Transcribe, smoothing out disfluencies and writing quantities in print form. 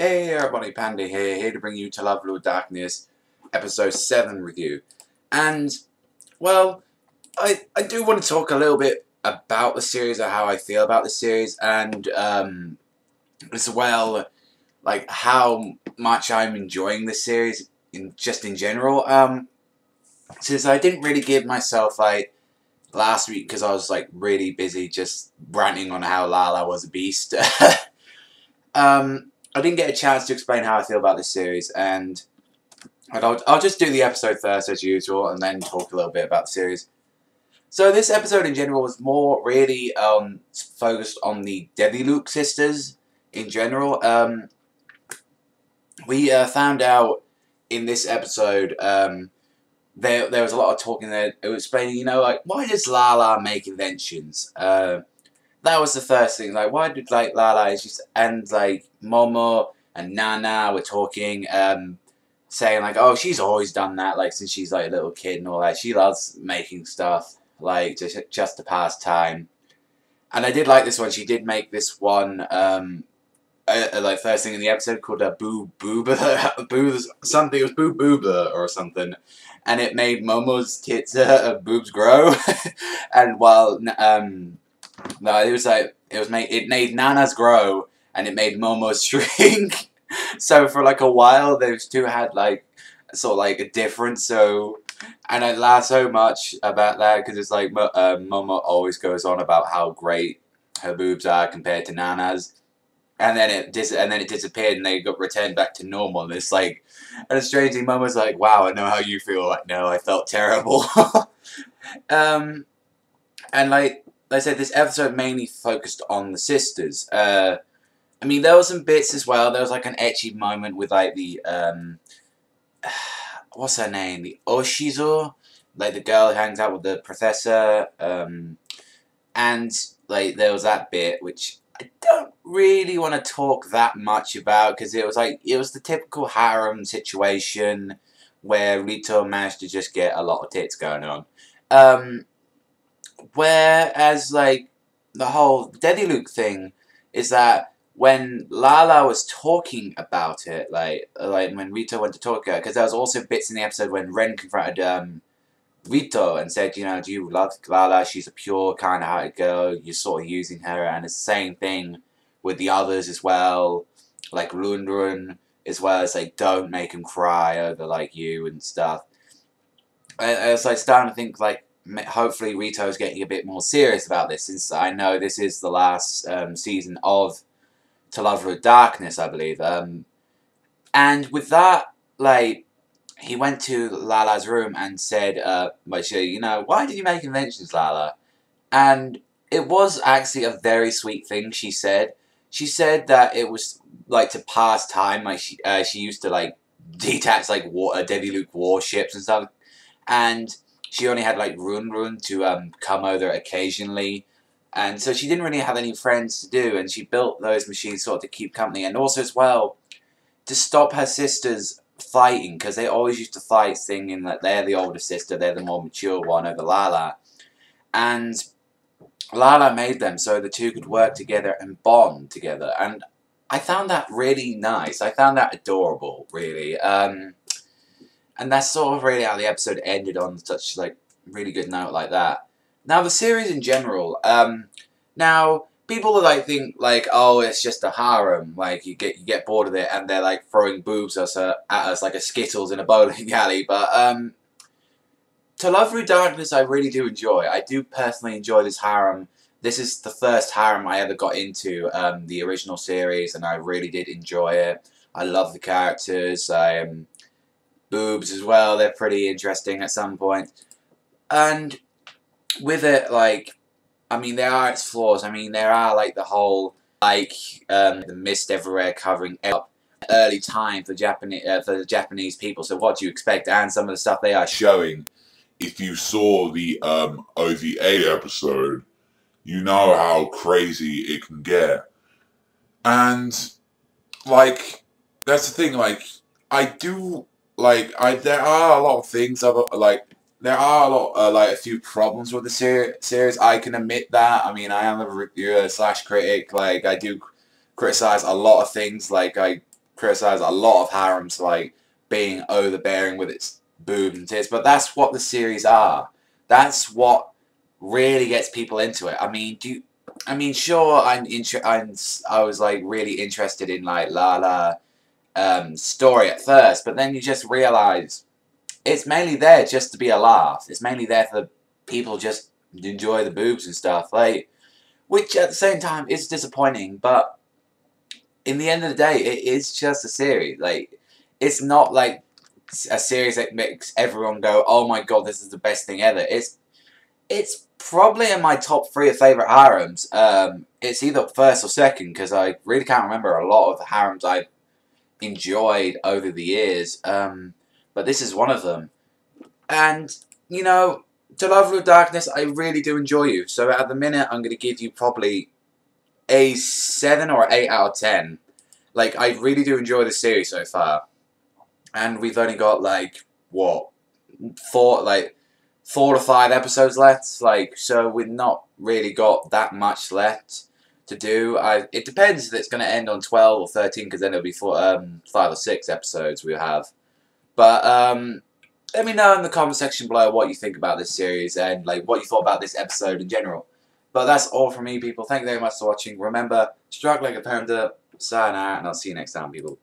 Hey everybody, Panda here to bring you To Love Lord Darkness, episode 7 review. And, well, I do want to talk a little bit about the series, or how I feel about the series, and, as well, like, how much I'm enjoying the series, in general. Since I didn't really give myself, like, last week, because I was, like, really busy just ranting on how Lala was a beast. I didn't get a chance to explain how I feel about this series, and I'll just do the episode first as usual, and then talk a little bit about the series. So this episode in general was more really focused on the Luke sisters in general. We found out in this episode there was a lot of talking there. It was explaining, you know, like, why does Lala make inventions? That was the first thing. Like, why did, like, Lala and, like, Momo and Nana were talking, saying, like, oh, she's always done that, like, since she's, like, a little kid and all that. She loves making stuff, like, just to pass time. And I did like this one. She did make this one, like, first thing in the episode called a something. It was Boo Booba or something. And it made Momo's tits, boobs grow. And while, no, it made Nana's grow, and it made Momo's shrink. So for like a while, those two had like sort of like a difference. So, and I laugh so much about that because it's like Momo always goes on about how great her boobs are compared to Nana's, and then it disappeared, and they got returned back to normal. And it's like, and strangely, Momo's like, "Wow, I know how you feel." Like, no, I felt terrible. And like I said, this episode mainly focused on the sisters. I mean, there were some bits as well. There was like an ecchi moment with like the what's her name? The Oshizo, like the girl who hangs out with the professor. And like there was that bit which I don't really want to talk that much about because it was the typical harem situation where Rito managed to just get a lot of tits going on. Whereas, like, the whole Luke thing is that when Lala was talking about it, like when Rito went to talk to her, because there was also bits in the episode when Ren confronted Rito and said, you know, do you love Lala? She's a pure, kind-hearted girl. You're sort of using her, and it's the same thing with the others as well, like Run, as well as like don't make him cry over like you and stuff. I was like starting to think like, hopefully Rito's getting a bit more serious about this, since I know this is the last season of To Love Lord Darkness, I believe. And with that, like, he went to Lala's room and said, you know, why did you make inventions, Lala? And it was actually a very sweet thing she said. She said that it was, like, to pass time. Like, she used to, like, detach, like, Luke warships and stuff. And she only had, like, Run to come over occasionally. And so she didn't really have any friends to do. And she built those machines sort of to keep company. And also, as well, to stop her sisters fighting. Because they always used to fight, thinking that they're the older sister. They're the more mature one over Lala. And Lala made them so the two could work together and bond together. And I found that really nice. I found that adorable, really. And that's sort of really how the episode ended, on such, like, really good note like that. Now, the series in general, now, people are like, think, like, oh, it's just a harem, like, you get bored of it, and they're, like, throwing boobs at us like a Skittles in a bowling alley, but, To Love Lord Darkness I really do enjoy. I do personally enjoy this harem. This is the first harem I ever got into, the original series, and I really did enjoy it. I love the characters, boobs as well, they're pretty interesting at some point. And with it, like, I mean, there are its flaws. I mean, there are, like, the whole, like, the mist everywhere covering up early time for the Japanese people. So what do you expect? And some of the stuff they are showing. If you saw the OVA episode, you know how crazy it can get. And, like, that's the thing, like, there are a lot of things, there are a few problems with the series. I can admit that. I mean, I am a reviewer / critic. Like, I do criticize a lot of things. Like, I criticize a lot of harems like being overbearing with its boobs and tits, but that's what the series are. That's what really gets people into it. I mean, sure, I was like really interested in like Lala story at first, but then you just realize it's mainly there just to be a laugh. It's mainly there for the people just to enjoy the boobs and stuff. Like, which at the same time is disappointing, but in the end of the day, it is just a series. Like, it's not like a series that makes everyone go, "Oh my god, this is the best thing ever." It's probably in my top 3 of favorite harems. It's either first or second because I really can't remember a lot of the harems I enjoyed over the years. But this is one of them. And you know, To Love with Darkness, I really do enjoy you. So at the minute, I'm going to give you probably a 7 or 8 out of 10. Like, I really do enjoy the series so far. And we've only got, like, what? 4 to 5 episodes left. Like, so we've not really got that much left to do. It depends if it's going to end on 12 or 13, because then it'll be 5 or 6 episodes we'll have. But, let me know in the comment section below what you think about this series and like what you thought about this episode in general. But that's all from me, people. Thank you very much for watching. Remember, strike like a panda, sayonara, and I'll see you next time, people.